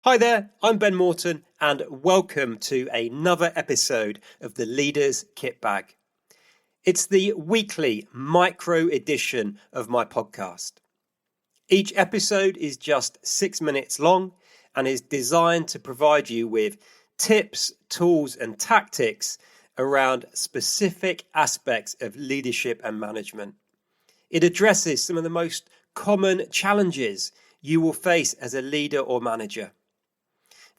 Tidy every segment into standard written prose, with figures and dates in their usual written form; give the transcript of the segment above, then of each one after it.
Hi there, I'm Ben Morton and welcome to another episode of the Leaders Kitbag. It's the weekly micro edition of my podcast. Each episode is just 6 minutes long and is designed to provide you with tips, tools and tactics around specific aspects of leadership and management. It addresses some of the most common challenges you will face as a leader or manager.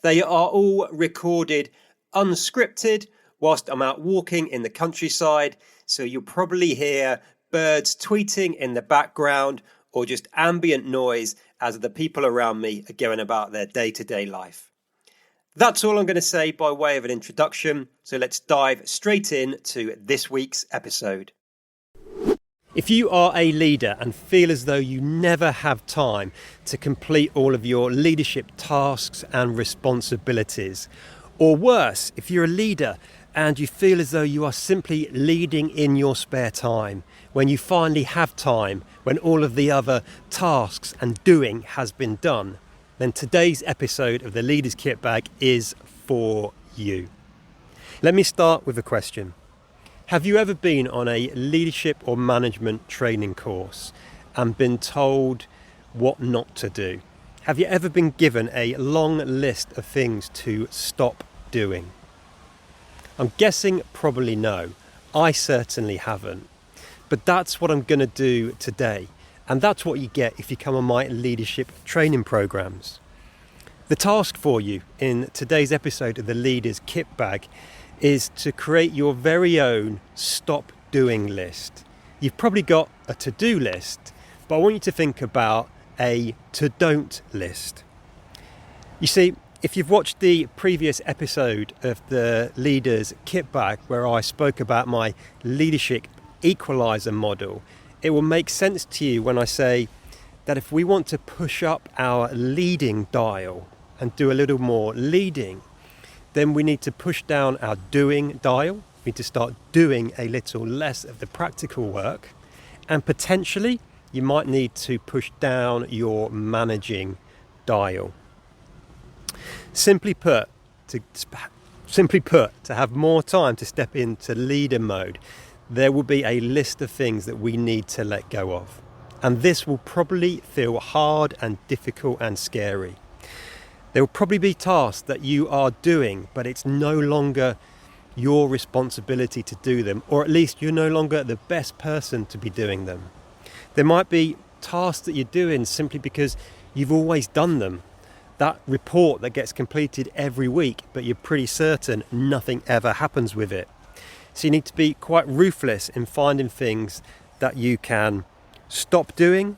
They are all recorded unscripted whilst I'm out walking in the countryside, so you'll probably hear birds tweeting in the background or just ambient noise as the people around me are going about their day-to-day life. That's all I'm going to say by way of an introduction, so let's dive straight in to this week's episode. If you are a leader and feel as though you never have time to complete all of your leadership tasks and responsibilities, or worse, if you're a leader and you feel as though you are simply leading in your spare time, when you finally have time, when all of the other tasks and doing has been done, then today's episode of the Leaders Kitbag is for you. Let me start with a question. Have you ever been on a leadership or management training course and been told what not to do? Have you ever been given a long list of things to stop doing? I'm guessing probably no. I certainly haven't. But that's what I'm going to do today. And that's what you get if you come on my leadership training programs. The task for you in today's episode of the Leaders Kitbag is to create your very own stop doing list. You've probably got a to-do list, but I want you to think about a to-don't list. You see, if you've watched the previous episode of the Leaders Kitbag where I spoke about my leadership equalizer model, it will make sense to you when I say that if we want to push up our leading dial and do a little more leading, then we need to push down our doing dial. We need to start doing a little less of the practical work. And potentially, you might need to push down your managing dial. Simply put, to have more time to step into leader mode, there will be a list of things that we need to let go of. And this will probably feel hard and difficult and scary. There will probably be tasks that you are doing, but it's no longer your responsibility to do them, or at least you're no longer the best person to be doing them. There might be tasks that you're doing simply because you've always done them. That report that gets completed every week, but you're pretty certain nothing ever happens with it. So you need to be quite ruthless in finding things that you can stop doing,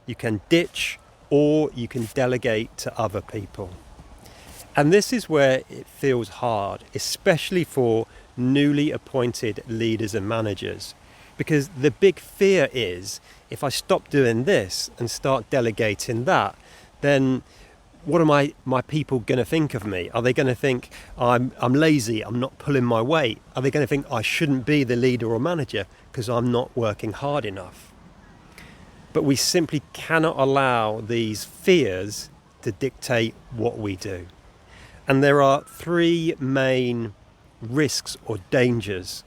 you can ditch, or you can delegate to other people. And this is where it feels hard, especially for newly appointed leaders and managers, because the big fear is if I stop doing this and start delegating that, then what are my people going to think of me? Are they going to think I'm lazy, I'm not pulling my weight? Are they going to think I shouldn't be the leader or manager because I'm not working hard enough? But we simply cannot allow these fears to dictate what we do. And there are three main risks or dangers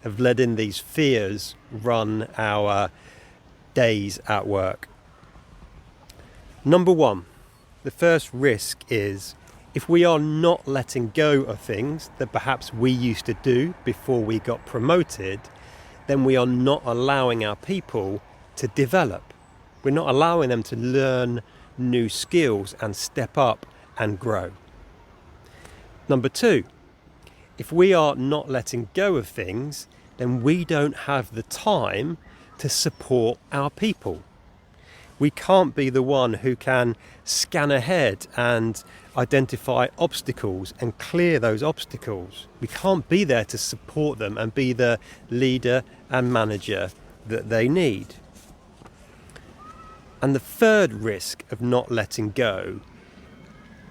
of letting these fears run our days at work. Number one, the first risk is if we are not letting go of things that perhaps we used to do before we got promoted, then we are not allowing our people to develop. We're not allowing them to learn new skills and step up and grow. Number two, if we are not letting go of things, then we don't have the time to support our people. We can't be the one who can scan ahead and identify obstacles and clear those obstacles. We can't be there to support them and be the leader and manager that they need. And the third risk of not letting go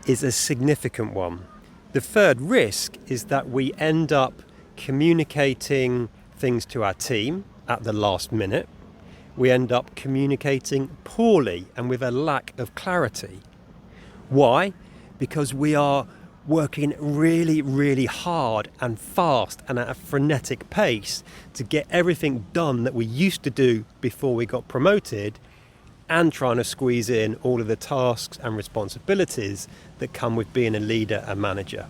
is a significant one. The third risk is that we end up communicating things to our team at the last minute. We end up communicating poorly and with a lack of clarity. Why? because we are working really, really hard and fast and at a frenetic pace to get everything done that we used to do before we got promoted, and trying to squeeze in all of the tasks and responsibilities that come with being a leader and manager.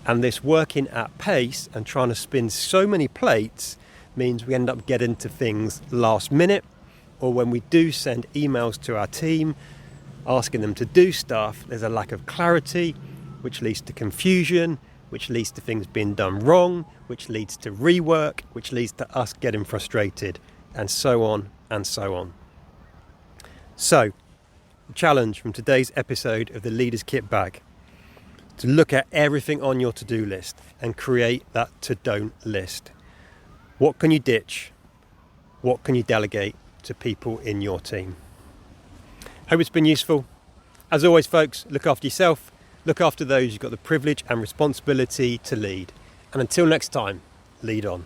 And this working at pace and trying to spin so many plates means we end up getting to things last minute, or when we do send emails to our team asking them to do stuff, there's a lack of clarity, which leads to confusion, which leads to things being done wrong, which leads to rework, which leads to us getting frustrated, and so on and so on. So, the challenge from today's episode of the Leaders Kitbag: to look at everything on your to-do list and create that to-don't list. What can you ditch? What can you delegate to people in your team? Hope it's been useful. As always, folks, look after yourself, look after those you've got the privilege and responsibility to lead. And until next time, lead on.